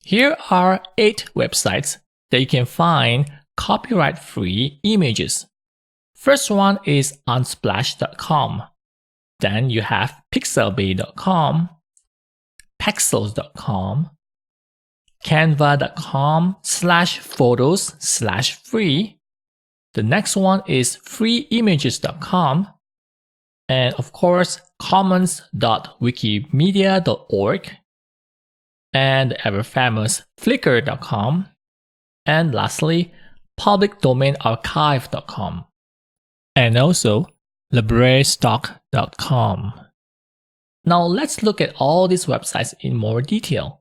Here are 8 websites that you can find copyright-free images. First one is Unsplash.com. Then you have Pixabay.com, Pexels.com, Canva.com/photos/free. The next one is freeimages.com. And of course, commons.wikimedia.org. And the ever famous Flickr.com. And lastly, publicdomainarchive.com. And also LibreStar.com. Now let's look at all these websites in more detail.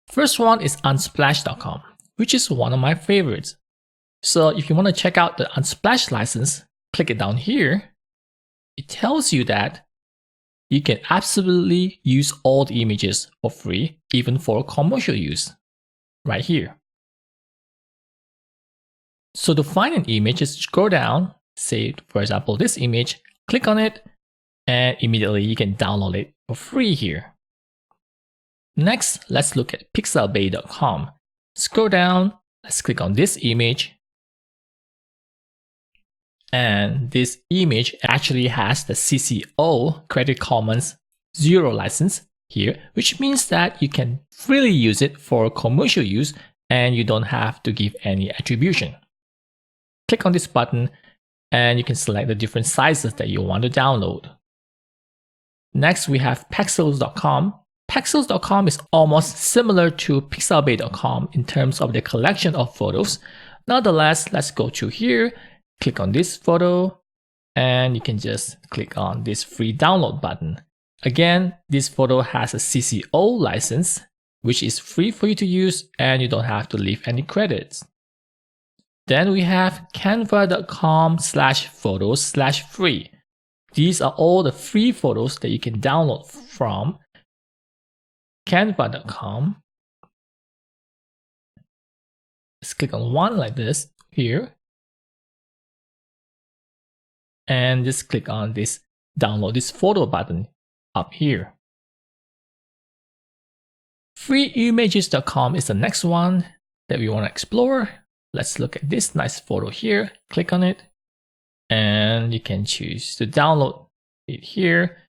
First one is Unsplash.com, which is one of my favorites. So if you want to check out the Unsplash license, click it down here. It tells you that you can absolutely use all the images for free, even for commercial use, right here. So to find an image, just scroll down, say for example this image, click on it, and immediately you can download it for free here. Next, let's look at Pixabay.com. Scroll down, let's click on this image. And this image actually has the CC0 Creative Commons 0 license here, which means that you can freely use it for commercial use and you don't have to give any attribution. Click on this button and you can select the different sizes that you want to download. Next, we have Pexels.com. Pexels.com is almost similar to Pixabay.com in terms of the collection of photos. Nonetheless, let's go to here, click on this photo, and you can just click on this free download button. Again, this photo has a CC0 license, which is free for you to use and you don't have to leave any credits. Then we have canva.com/photos/free. These are all the free photos that you can download from canva.com. Let's click on one like this here. And just click on this download this photo button up here. Freeimages.com is the next one that we want to explore. Let's look at this nice photo here. Click on it. And you can choose to download it here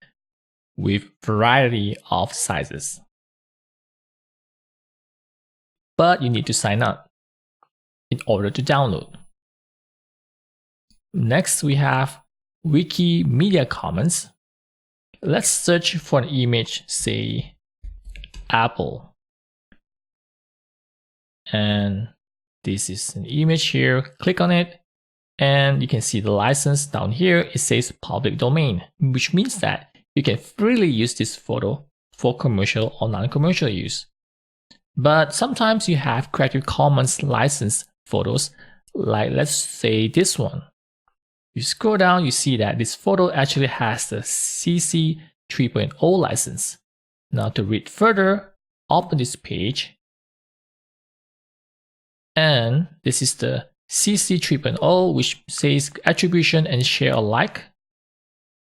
with variety of sizes. But you need to sign up in order to download. Next, we have Wikimedia Commons. Let's search for an image, say apple. And this is an image here. Click on it. And you can see the license down here. It says public domain, which means that you can freely use this photo for commercial or non-commercial use. But sometimes you have Creative Commons licensed photos, like let's say this one. You scroll down, you see that this photo actually has the CC 3.0 license. Now to read further, open this page. And this is the CC 3.0, which says attribution and share alike,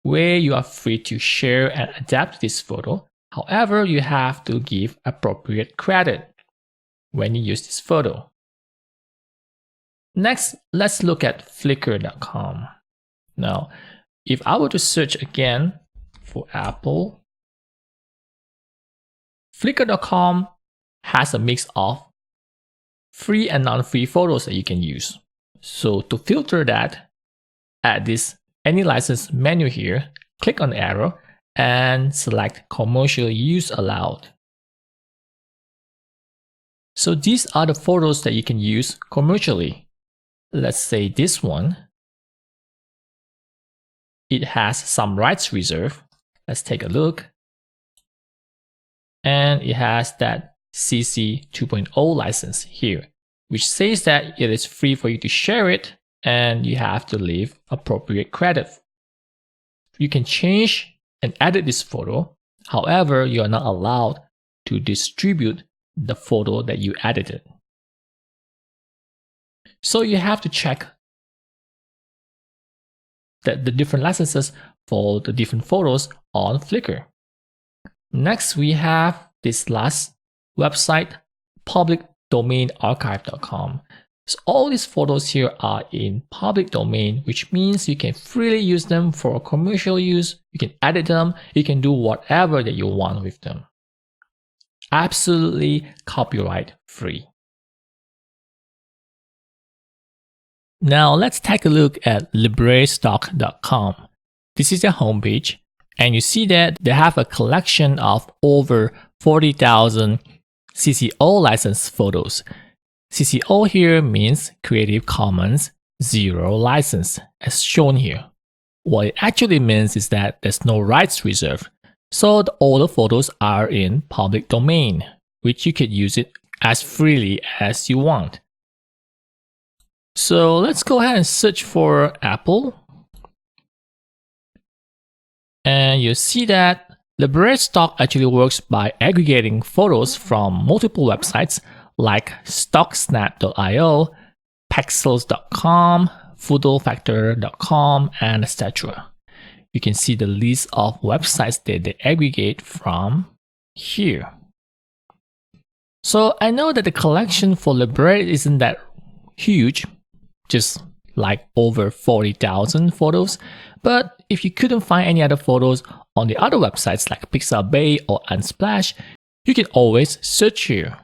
where you are free to share and adapt this photo. However, you have to give appropriate credit when you use this photo. Next, let's look at Flickr.com. Now, if I were to search again for Apple, Flickr.com has a mix of free and non-free photos that you can use. So to filter that, add this any license menu here, click on the arrow and select commercial use allowed. So these are the photos that you can use commercially. Let's say this one. It has some rights reserved. Let's take a look. And it has that CC 2.0 license here, which says that it is free for you to share it and you have to leave appropriate credit. You can change and edit this photo. However, you are not allowed to distribute the photo that you edited. So you have to check the different licenses for the different photos on Flickr. Next, we have this last website, public domain archive.com. So all these photos here are in public domain, which means you can freely use them for commercial use. You can edit them. You can do whatever that you want with them. Absolutely copyright free. Now let's take a look at LibreStock.com. This is their homepage, and you see that they have a collection of over 40,000 CC0 licensed photos. CC0 here means Creative Commons Zero License, as shown here. What it actually means is that there's no rights reserved, so all the photos are in public domain, which you could use it as freely as you want. So let's go ahead and search for Apple. And you see that Libre Stock actually works by aggregating photos from multiple websites like stocksnap.io, pexels.com, phoofactor.com, and etc. You can see the list of websites that they aggregate from here. So I know that the collection for Libre isn't that huge, just like over 40,000 photos, but if you couldn't find any other photos on the other websites like Pixabay or Unsplash, you can always search here.